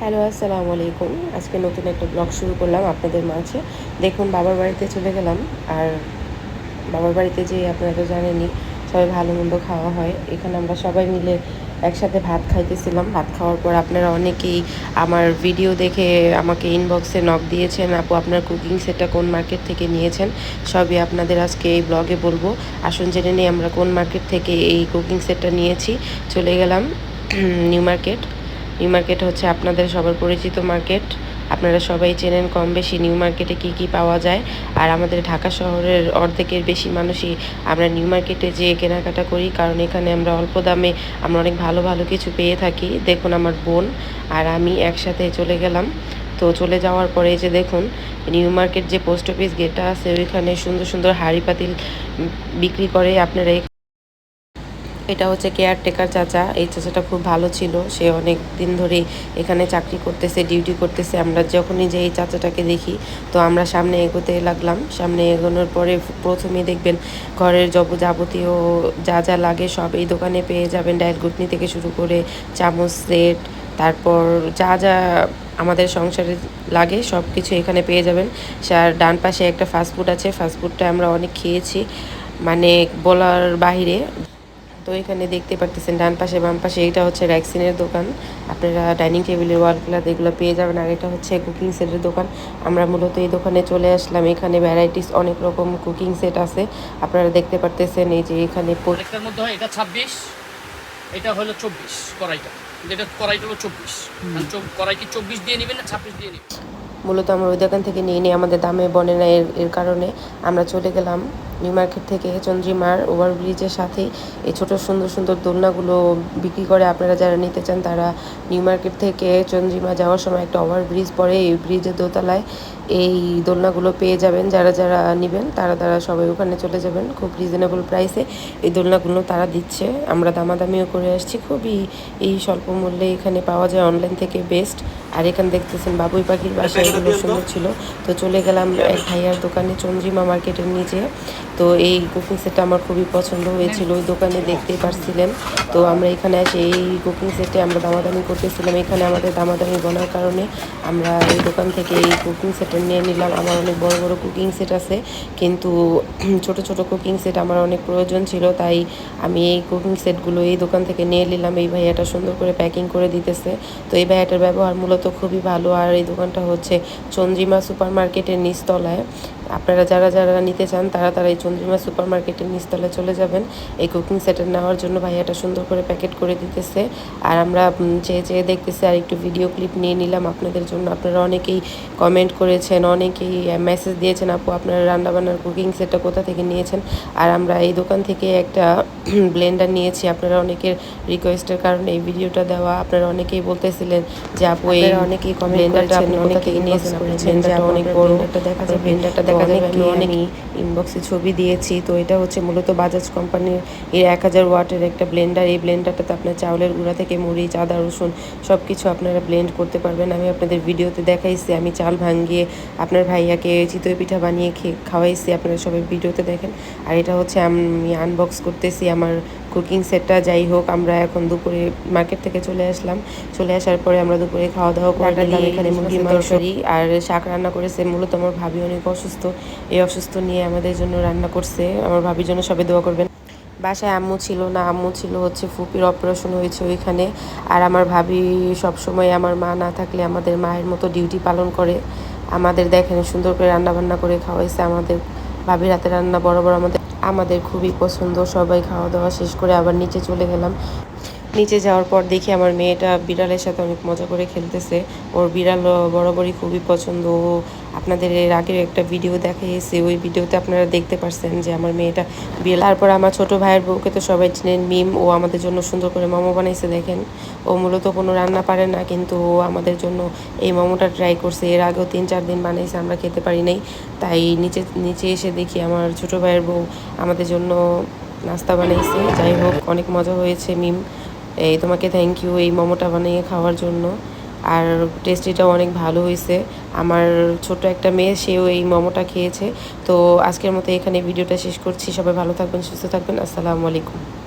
Hello, আসসালামু আলাইকুম। আজকে নতুন একটা ব্লগ শুরু করলাম আপনাদের মাঝে। দেখুন, বাবার বাড়িতে চলে গেলাম। আর বাবার বাড়িতে যেয়ে আপনারা তো জানেনই, সবাই ভালো-মন্দ খাওয়া হয়। এখানে আমরা সবাই মিলে একসাথে ভাত খাইতেছিলাম। ভাত খাওয়ার পর আপনারা অনেকেই আমার ভিডিও দেখে আমাকে ইনবক্সে নক দিয়েছেন, আপু আপনার কুকিং সেটটা কোন মার্কেট থেকে নিয়েছেন? সবই আপনাদের আজকে এই ব্লগে বলবো। আসুন জেনে নিই আমরা কোন মার্কেট থেকে এই কুকিং সেটটা নিয়েছি। চলে গেলাম নিউ মার্কেট। নিউ মার্কেট হচ্ছে আপনাদের সবার পরিচিত মার্কেট। আপনারা সবাই চেনেন কম বেশি নিউ মার্কেটে কী কী পাওয়া যায়। আর আমাদের ঢাকা শহরের অর্ধেকের বেশি মানুষই আমরা নিউ মার্কেটে যেয়ে কেনাকাটা করি, কারণ এখানে আমরা অল্প দামে আমরা অনেক ভালো ভালো কিছু পেয়ে থাকি। দেখুন, আমার বোন আর আমি একসাথে চলে গেলাম। তো চলে যাওয়ার পরে এই যে দেখুন, নিউ মার্কেট যে পোস্ট অফিস গেটটা আছে ওইখানে সুন্দর সুন্দর হাঁড়ি পাতিল বিক্রি করে। আপনারা এটা হচ্ছে কেয়ারটেকার চাচা। এই চাচাটা খুব ভালো ছিল। সে অনেক দিন ধরেই এখানে চাকরি করতেছে, ডিউটি করতেছে। আমরা যখনই যে এই চাচাটাকে দেখি, তো আমরা সামনে এগোতে লাগলাম। সামনে এগোনোর পরে প্রথমেই দেখবেন ঘরের যাবতীয় যা যা লাগে সব এই দোকানে পেয়ে যাবেন। ডায়েল ঘুটনি থেকে শুরু করে চামচ সেট, তারপর যা যা আমাদের সংসারে লাগে সব কিছু এখানে পেয়ে যাবেন। আর ডান পাশে একটা ফাস্টফুড আছে। ফাস্টফুডটা আমরা অনেক খেয়েছি, মানে বলার বাহিরে। তো এখানে দেখতে পারতেছেন ডান পাশে বাম পাশে এটা হচ্ছে র্যাক্সিনের দোকান। আপনারা ডাইনিং টেবিলের ওয়াল ক্লথ এগুলো পেয়ে যাবেন। আর এটা হচ্ছে কুকিং সেটের দোকান। আমরা মূলত এই দোকানে চলে আসলাম। এখানে ভ্যারাইটিস অনেক রকম কুকিং সেট আছে। আপনারা দেখতে পারতেছেন এই যে এখানে আরেকটার মধ্যে হয় এটা 26, এটা হলো 24 কড়াইটা। যেটা কড়াইটা হলো 24, কড়াই কি 24 দিয়ে নেবেন না 26 দিয়ে নেবেন? মূলত আমরা ওই দোকান থেকে নিয়ে নিই, আমাদের দামে বনে না। এর কারণে আমরা চলে গেলাম নিউ মার্কেট থেকে চন্দ্রিমার ওভারব্রিজের সাথেই এই ছোটো সুন্দর সুন্দর দোলনাগুলো বিক্রি করে। আপনারা যারা নিতে চান তারা নিউ মার্কেট থেকে চন্দ্রিমা যাওয়ার সময় একটা ওভারব্রিজ পড়ে, এই ব্রিজের দোতলায় এই দোলনাগুলো পেয়ে যাবেন। যারা যারা নেবেন তারা তারা সবাই ওখানে চলে যাবেন। খুব রিজনেবল প্রাইসে এই দোলনাগুলো তারা দিচ্ছে। আমরা দামাদামিও করে আসছি। খুবই এই স্বল্প মূল্যে এখানে পাওয়া যায়, অনলাইন থেকে বেস্ট। আর এখানে দেখতেছেন বাবুই পাখির বাসা, এগুলো সুন্দর ছিল। তো চলে গেলাম এক ভাইয়ার দোকানে চন্দ্রিমা মার্কেটের নিচে। তো এই কুকিং সেটটা আমার খুবই পছন্দ হয়েছিল, ওই দোকানে দেখতেই পারছিলেন। তো আমরা এখানে এসে এই কুকিং সেটে আমরা দামাদামি করতেছিলাম। এখানে আমাদের দামাদামি বলার কারণে আমরা এই দোকান থেকে এই কুকিং সেটটা নিয়ে নিলাম। আমার অনেক বড় বড় কুকিং সেট আছে, কিন্তু ছোট ছোট কুকিং সেট আমার অনেক প্রয়োজন ছিল, তাই আমি এই কুকিং সেটগুলো এই দোকান থেকে নিয়ে নিলাম। এই ভাইয়াটা সুন্দর করে প্যাকিং করে দিতেছে। তো এই ভাইয়াটার ব্যবহার মূলত খুবই ভালো। আর এই দোকানটা হচ্ছে চন্দ্রিমা সুপার মার্কেটের নিচতলায়। আপনারা যারা যারা নিতে চান তারা তারা এই চন্দ্রিমা সুপার মার্কেটের নিচতলায় চলে যাবেন এই কুকিং সেটের নেওয়ার জন্য। ভাইয়াটা সুন্দর করে প্যাকেট করে দিতেছে। আর আমরা চেয়ে চেয়ে দেখতেছি, আর একটু ভিডিও ক্লিপ নিয়ে নিলাম আপনাদের জন্য। আপনারা অনেকেই কমেন্ট করেছেন, অনেকেই মেসেজ দিয়েছেন, আপু আপনারা রান্নাবান্নার কুকিং সেটটা কোথা থেকে নিয়েছেন। আর আমরা এই দোকান থেকে একটা ব্লেন্ডার নিয়েছি। আপনারা অনেকের রিকোয়েস্টের কারণে এই ভিডিওটা দেওয়া। আপনারা অনেকেই বলতেছিলেন যে আপু এই অনেকেই ব্লেন্ডারটা আপনি অনেকেই নিয়েছেন, ব্লেন্ডারটা অনেক বড়, দেখা যায় ব্লেন্ডারটা দেখা যাবে। আমি অনেক ইনবক্সে ছবি দিয়েছি। তো এটা হচ্ছে মূলত বাজাজ কোম্পানির এর 1000 ওয়াটের একটা ব্লেন্ডার। এই ব্লেন্ডারটাতে আপনার চাউলের গুঁড়া থেকে মরিচ, আদা, রসুন সব কিছু আপনারা ব্লেন্ড করতে পারবেন। আমি আপনাদের ভিডিওতে দেখাইছি, আমি চাল ভাঙিয়ে আপনার ভাইয়াকে চিতই পিঠা বানিয়ে খাওয়াইছি, আপনারা সবাই ভিডিওতে দেখেন। আর এটা হচ্ছে আমি আনবক্স করতেছি আমার কুকিং সেটটা। যাই হোক, আমরা এখন দুপুরে মার্কেট থেকে চলে আসলাম। চলে আসার পরে আমরা দুপুরে খাওয়া দাওয়া করে নিলাম। এখানে মুরগির তরকারি আর শাক রান্না করেছে। মূলত আমার ভাবি অনেক অসুস্থ, এই অসুস্থ নিয়ে আমাদের জন্য রান্না করছে। আমার ভাবির জন্য সবাই দোয়া করবেন। বাসায় আম্মু ছিল না, আম্মু ছিল হচ্ছে ফুপির অপারেশন হয়েছে ওইখানে। আর আমার ভাবি সবসময় আমার মা না থাকলে আমাদের মায়ের মতো ডিউটি পালন করে। আমাদের দেখেন সুন্দর করে রান্না বান্না করে খাওয়াইছে। আমাদের ভাবির হাতে রান্না বরাবর আমাদের খুবই পছন্দ। সবাই খাওয়া দাওয়া শেষ করে আবার নিচে চলে গেলাম। নিচে যাওয়ার পর দেখি আমার মেয়েটা বিড়ালের সাথে অনেক মজা করে খেলতেছে। ওর বিড়াল বরাবরই খুবই পছন্দ। ও আপনাদের এর আগের একটা ভিডিও দেখাইছে, ওই ভিডিওতে আপনারা দেখতে পারছেন যে আমার মেয়েটা বিড়াল। তারপর আমার ছোট ভাইয়ের বউকে তো সবাই চিনেন, মিম। ও আমাদের জন্য সুন্দর করে মোমো বানাইছে। দেখেন, ও মূলত কোনো রান্না পারে না, কিন্তু ও আমাদের জন্য এই মোমোটা ট্রাই করছে। এর আগেও 3-4 দিন বানাইছে, আমরা খেতে পারি নাই। তাই নিচে এসে দেখি আমার ছোট ভাইয়ের বউ আমাদের জন্য নাস্তা বানাইছে। যাই হোক, অনেক মজা হয়েছে মিম। এই তোমাকে থ্যাংক ইউ এই মোমোটা বানিয়ে খাওয়ার জন্য। আর টেস্টিটাও অনেক ভালো হয়েছে। আমার ছোট একটা মেয়ে, সেও এই মোমোটা খেয়েছে। তো আজকের মতো এখানে ভিডিওটা শেষ করছি। সবাই ভালো থাকবেন, সুস্থ থাকবেন। আসসালামু আলাইকুম।